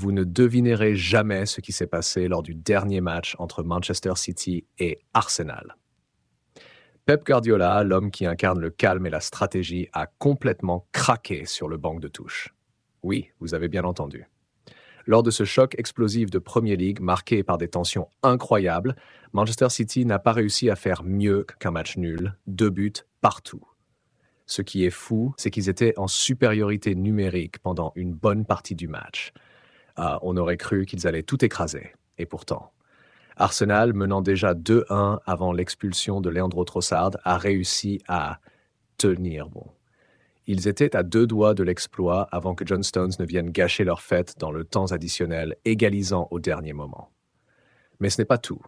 vous ne devinerez jamais ce qui s'est passé lors du dernier match entre Manchester City et Arsenal. Pep Guardiola, l'homme qui incarne le calme et la stratégie, a complètement craqué sur le banc de touche. Oui, vous avez bien entendu. Lors de ce choc explosif de Premier League marqué par des tensions incroyables, Manchester City n'a pas réussi à faire mieux qu'un match nul, 2 buts partout. Ce qui est fou, c'est qu'ils étaient en supériorité numérique pendant une bonne partie du match. On aurait cru qu'ils allaient tout écraser. Et pourtant, Arsenal, menant déjà 2-1 avant l'expulsion de Leandro Trossard, a réussi à tenir bon. Ils étaient à 2 doigts de l'exploit avant que John Stones ne vienne gâcher leur fête dans le temps additionnel, égalisant au dernier moment. Mais ce n'est pas tout.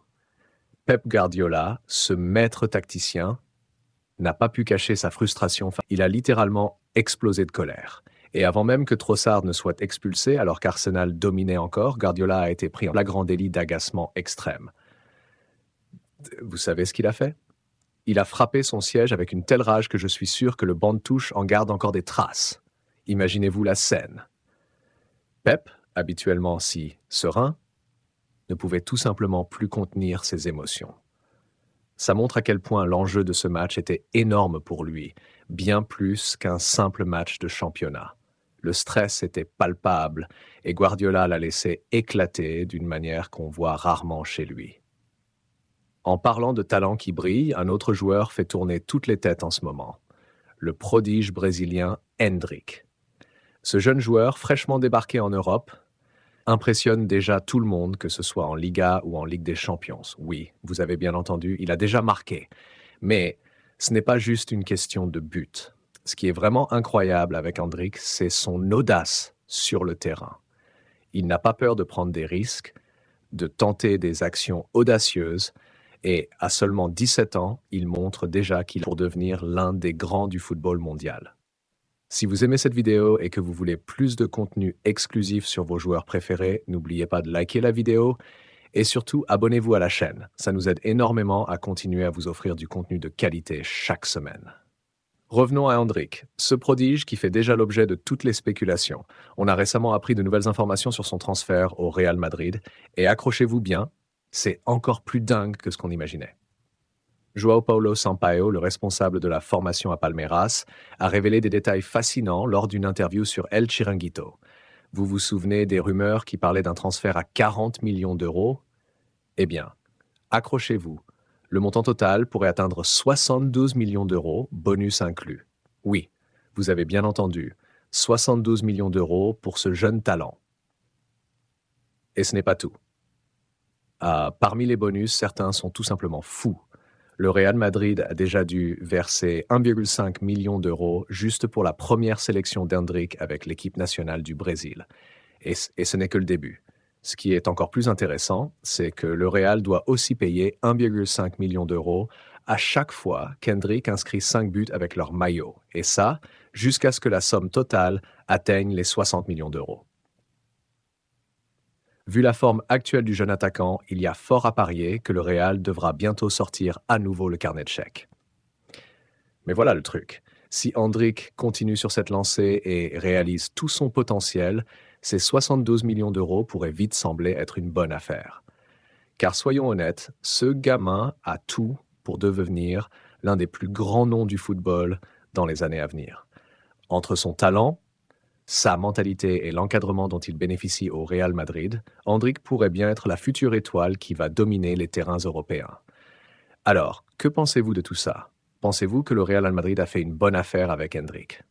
Pep Guardiola, ce maître tacticien, n'a pas pu cacher sa frustration. Il a littéralement explosé de colère. Et avant même que Trossard ne soit expulsé, alors qu'Arsenal dominait encore, Guardiola a été pris en flagrant délit d'agacement extrême. Vous savez ce qu'il a fait? Il a frappé son siège avec une telle rage que je suis sûr que le banc de touche en garde encore des traces. Imaginez-vous la scène. Pep, habituellement si serein, ne pouvait tout simplement plus contenir ses émotions. Ça montre à quel point l'enjeu de ce match était énorme pour lui, bien plus qu'un simple match de championnat. Le stress était palpable et Guardiola l'a laissé éclater d'une manière qu'on voit rarement chez lui. En parlant de talent qui brille, un autre joueur fait tourner toutes les têtes en ce moment. Le prodige brésilien Endrick. Ce jeune joueur, fraîchement débarqué en Europe, impressionne déjà tout le monde, que ce soit en Liga ou en Ligue des Champions. Oui, vous avez bien entendu, il a déjà marqué. Mais ce n'est pas juste une question de but. Ce qui est vraiment incroyable avec Endrick, c'est son audace sur le terrain. Il n'a pas peur de prendre des risques, de tenter des actions audacieuses, et à seulement 17 ans, il montre déjà qu'il est pour devenir l'un des grands du football mondial. Si vous aimez cette vidéo et que vous voulez plus de contenu exclusif sur vos joueurs préférés, n'oubliez pas de liker la vidéo et surtout abonnez-vous à la chaîne. Ça nous aide énormément à continuer à vous offrir du contenu de qualité chaque semaine. Revenons à Endrick, ce prodige qui fait déjà l'objet de toutes les spéculations. On a récemment appris de nouvelles informations sur son transfert au Real Madrid et accrochez-vous bien, c'est encore plus dingue que ce qu'on imaginait. João Paulo Sampaio, le responsable de la formation à Palmeiras, a révélé des détails fascinants lors d'une interview sur El Chiringuito. Vous vous souvenez des rumeurs qui parlaient d'un transfert à 40 millions d'euros? Eh bien, accrochez-vous. Le montant total pourrait atteindre 72 millions d'euros, bonus inclus. Oui, vous avez bien entendu, 72 millions d'euros pour ce jeune talent. Et ce n'est pas tout. Parmi les bonus, certains sont tout simplement fous. Le Real Madrid a déjà dû verser 1,5 million d'euros juste pour la première sélection d'Endrick avec l'équipe nationale du Brésil. Et ce n'est que le début. Ce qui est encore plus intéressant, c'est que le Real doit aussi payer 1,5 million d'euros à chaque fois qu'Endrick inscrit 5 buts avec leur maillot. Et ça, jusqu'à ce que la somme totale atteigne les 60 millions d'euros. Vu la forme actuelle du jeune attaquant, il y a fort à parier que le Real devra bientôt sortir à nouveau le carnet de chèques. Mais voilà le truc. Si Endrick continue sur cette lancée et réalise tout son potentiel, ces 72 millions d'euros pourraient vite sembler être une bonne affaire. Car soyons honnêtes, ce gamin a tout pour devenir l'un des plus grands noms du football dans les années à venir. Entre son talent, sa mentalité et l'encadrement dont il bénéficie au Real Madrid, Endrick pourrait bien être la future étoile qui va dominer les terrains européens. Alors, que pensez-vous de tout ça? Pensez-vous que le Real Madrid a fait une bonne affaire avec Endrick?